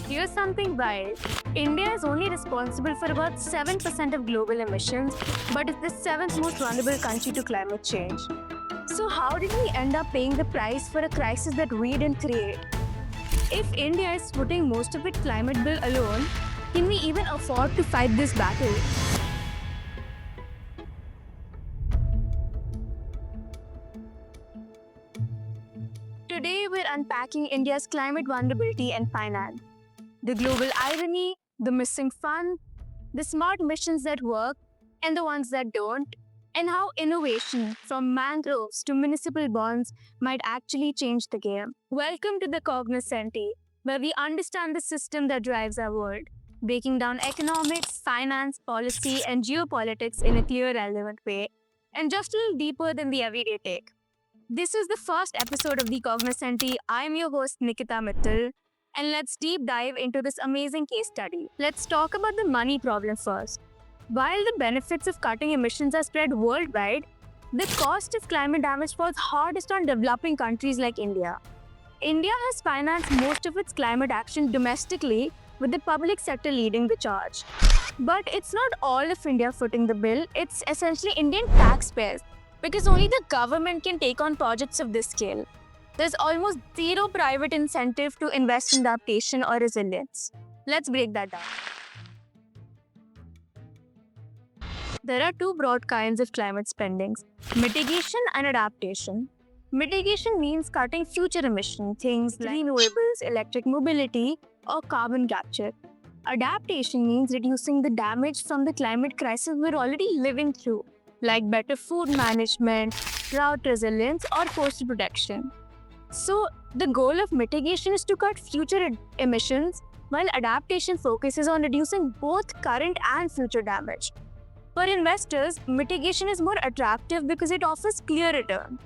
Here's something wild. India is only responsible for about 7% of global emissions, but is the seventh most vulnerable country to climate change. So, how did we end up paying the price for a crisis that we didn't create? If India is footing most of its climate bill alone, can we even afford to fight this battle? Today, we're unpacking India's climate vulnerability and finance. The global irony, the missing fun, the smart missions that work, and the ones that don't, and how innovation, from mangroves to municipal bonds, might actually change the game. Welcome to the Cognoscenti, where we understand the system that drives our world, breaking down economics, finance, policy, and geopolitics in a clear, relevant way, and just a little deeper than the everyday take. This is the first episode of the Cognoscenti. I'm your host, Nikita Mittal, and let's deep dive into this amazing case study. Let's talk about the money problem first. While the benefits of cutting emissions are spread worldwide, the cost of climate damage falls hardest on developing countries like India. India has financed most of its climate action domestically, with the public sector leading the charge. But it's not all of India footing the bill, it's essentially Indian taxpayers, because only the government can take on projects of this scale. There's almost zero private incentive to invest in adaptation or resilience. Let's break that down. There are two broad kinds of climate spendings: mitigation and adaptation. Mitigation means cutting future emission, things like renewables, electric mobility, or carbon capture. Adaptation means reducing the damage from the climate crisis we're already living through, like better food management, drought resilience, or coastal protection. So, the goal of mitigation is to cut future emissions, while adaptation focuses on reducing both current and future damage. For investors, mitigation is more attractive because it offers clear return.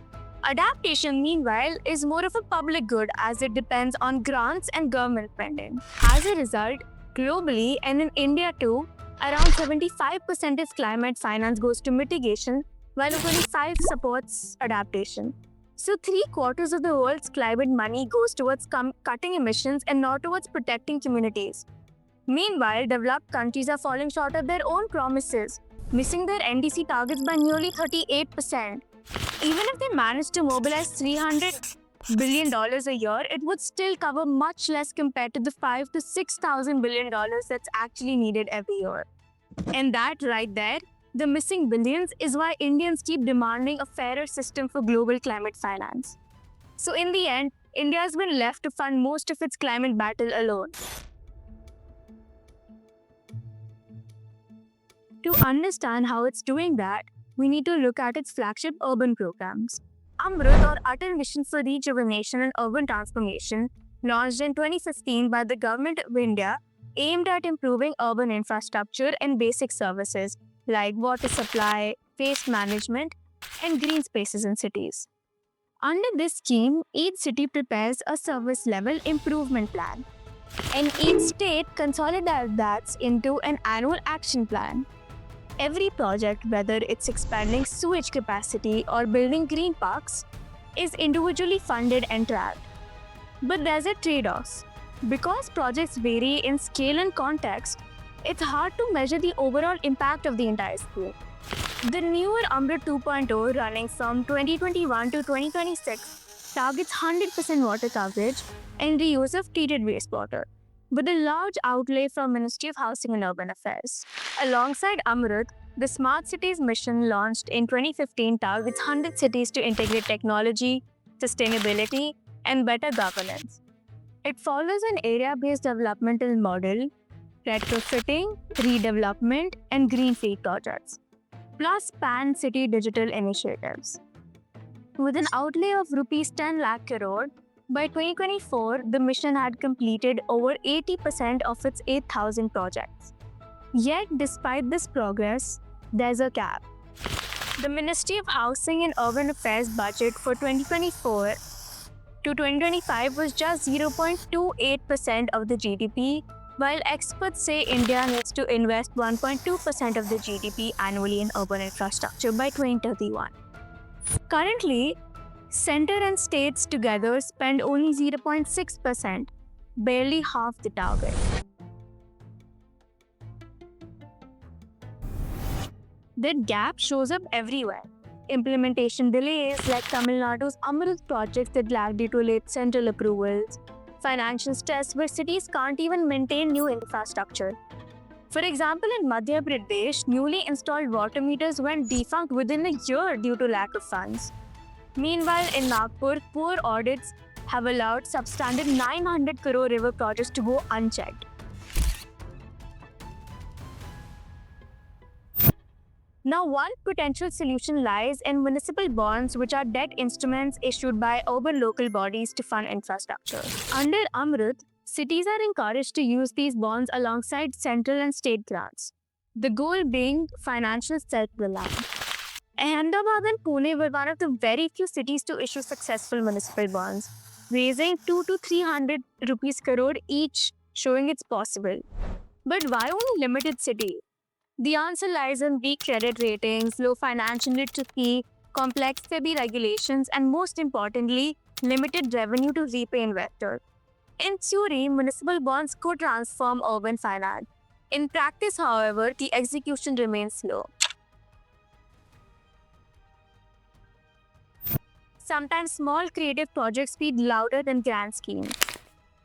Adaptation, meanwhile, is more of a public good as it depends on grants and government funding. As a result, globally and in India too, around 75% of climate finance goes to mitigation, while 25% supports adaptation. So, 3/4 of the world's climate money goes towards cutting emissions and not towards protecting communities. Meanwhile, developed countries are falling short of their own promises, missing their NDC targets by nearly 38%. Even if they manage to mobilize $300 billion a year, it would still cover much less compared to the $5,000 to $6,000 billion that's actually needed every year. And that right there, the missing billions, is why Indians keep demanding a fairer system for global climate finance. So in the end, India has been left to fund most of its climate battle alone. To understand how it's doing that, we need to look at its flagship urban programs. Amrut, or Atal Mission for Rejuvenation and Urban Transformation, launched in 2015 by the Government of India, aimed at improving urban infrastructure and basic services like water supply, waste management, and green spaces in cities. Under this scheme, each city prepares a service level improvement plan, and each state consolidates that into an annual action plan. Every project, whether it's expanding sewage capacity or building green parks, is individually funded and tracked. But there's a trade-off. Because projects vary in scale and context, it's hard to measure the overall impact of the entire scheme. The newer Amrut 2.0, running from 2021 to 2026, targets 100% water coverage and reuse of treated wastewater, with a large outlay from Ministry of Housing and Urban Affairs. Alongside Amrut, the Smart Cities mission, launched in 2015, targets 100 cities to integrate technology, sustainability, and better governance. It follows an area-based developmental model, retrofitting, redevelopment, and greenfield projects, plus pan-city digital initiatives. With an outlay of Rs 10 lakh crore, by 2024, the mission had completed over 80% of its 8,000 projects. Yet, despite this progress, there's a gap. The Ministry of Housing and Urban Affairs budget for 2024 to 2025 was just 0.28% of the GDP, while experts say India needs to invest 1.2% of the GDP annually in urban infrastructure by 2031. Currently, center and states together spend only 0.6%, barely half the target. That gap shows up everywhere. Implementation delays like Tamil Nadu's Amrut projects that lag due to late central approvals, financial stress where cities can't even maintain new infrastructure. For example, in Madhya Pradesh, newly installed water meters went defunct within a year due to lack of funds. Meanwhile, in Nagpur, poor audits have allowed substandard 900 crore river projects to go unchecked. Now, one potential solution lies in municipal bonds, which are debt instruments issued by urban local bodies to fund infrastructure. Under Amrut, cities are encouraged to use these bonds alongside central and state grants, the goal being financial self-reliance. Ahmedabad and Pune were one of the very few cities to issue successful municipal bonds, raising 2 to 300 rupees crore each, showing it's possible. But why only limited cities? The answer lies in weak credit ratings, low financial literacy, complex SEBI regulations, and most importantly, limited revenue to repay investors. In theory, municipal bonds could transform urban finance. In practice, however, the execution remains slow. Sometimes small creative projects feel louder than grand schemes.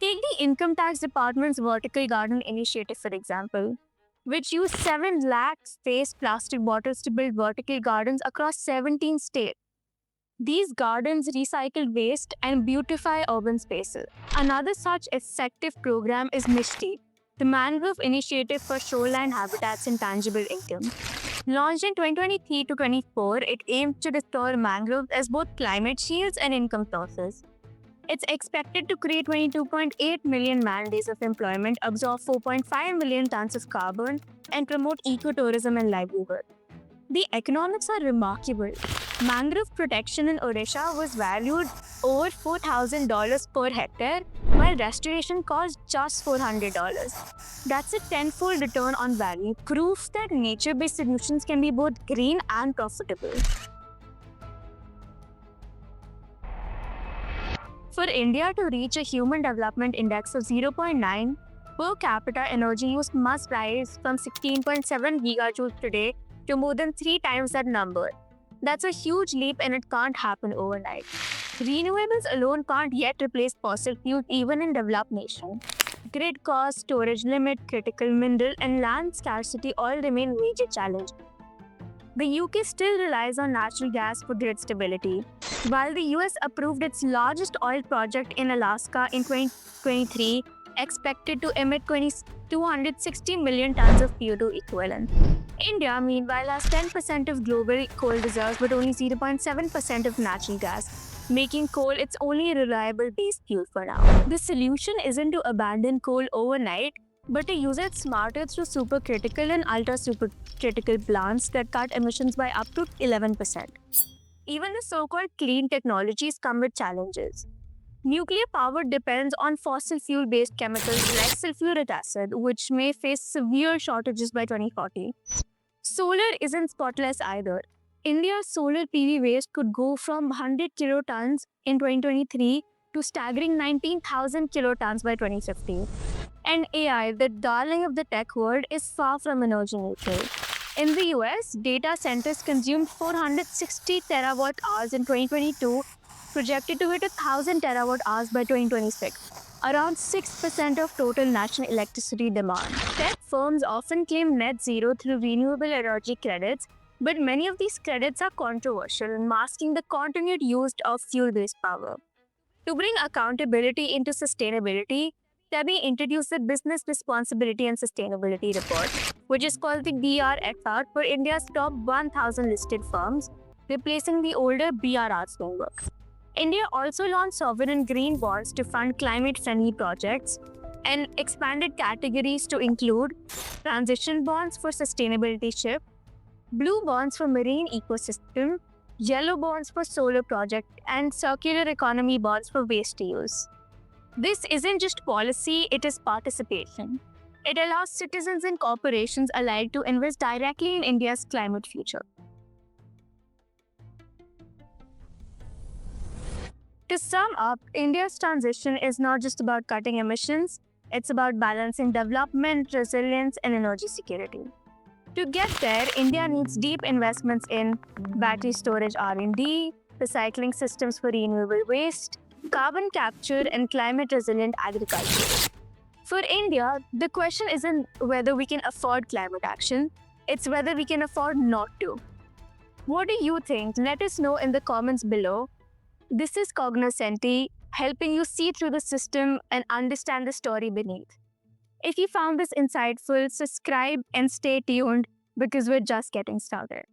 Take the Income Tax Department's Vertical Garden initiative, for example, which used 7 lakh spaced plastic bottles to build vertical gardens across 17 states. These gardens recycle waste and beautify urban spaces. Another such effective program is Mishti, the Mangrove Initiative for Shoreline Habitats and Tangible Income. Launched in 2023 to 24, it aims to restore mangroves as both climate shields and income sources. It's expected to create 22.8 million man-days of employment, absorb 4.5 million tons of carbon, and promote ecotourism and livelihood. The economics are remarkable. Mangrove protection in Odisha was valued over $4,000 per hectare, while restoration cost just $400. That's a tenfold return on value, proof that nature-based solutions can be both green and profitable. For India to reach a Human Development Index of 0.9, per capita energy use must rise from 16.7 gigajoules today to more than 3 times that number. That's a huge leap and it can't happen overnight. Renewables alone can't yet replace fossil fuels even in developed nations. Grid cost, storage limit, critical mineral, and land scarcity all remain major challenges. The UK still relies on natural gas for grid stability. While the US approved its largest oil project in Alaska in 2023, expected to emit 260 million tons of CO2 equivalent. India, meanwhile, has 10% of global coal reserves but only 0.7% of natural gas, making coal its only reliable base fuel for now. The solution isn't to abandon coal overnight, but to use it smarter through supercritical and ultra-supercritical plants that cut emissions by up to 11%. Even the so-called clean technologies come with challenges. Nuclear power depends on fossil fuel-based chemicals like sulfuric acid, which may face severe shortages by 2040. Solar isn't spotless either. India's solar PV waste could go from 100 kilotons in 2023 to staggering 19,000 kilotons by 2050. And AI, the darling of the tech world, is far from energy neutral. In the US, data centers consumed 460 terawatt hours in 2022, projected to hit 1,000 terawatt hours by 2026, around 6% of total national electricity demand. Tech firms often claim net zero through renewable energy credits, but many of these credits are controversial, masking the continued use of fuel-based power. To bring accountability into sustainability, SEBI introduced the Business Responsibility and Sustainability Report, which is called the BRSR for India's top 1,000 listed firms, replacing the older BRR framework. India also launched sovereign green bonds to fund climate-friendly projects and expanded categories to include transition bonds for sustainability shift, blue bonds for marine ecosystem, yellow bonds for solar projects, and circular economy bonds for waste use. This isn't just policy, it is participation. It allows citizens and corporations alike to invest directly in India's climate future. To sum up, India's transition is not just about cutting emissions, it's about balancing development, resilience, and energy security. To get there, India needs deep investments in battery storage R&D, recycling systems for renewable waste, carbon capture, and climate-resilient agriculture. For India, the question isn't whether we can afford climate action, it's whether we can afford not to. What do you think? Let us know in the comments below. This is Cognoscenti, helping you see through the system and understand the story beneath. If you found this insightful, subscribe and stay tuned because we're just getting started.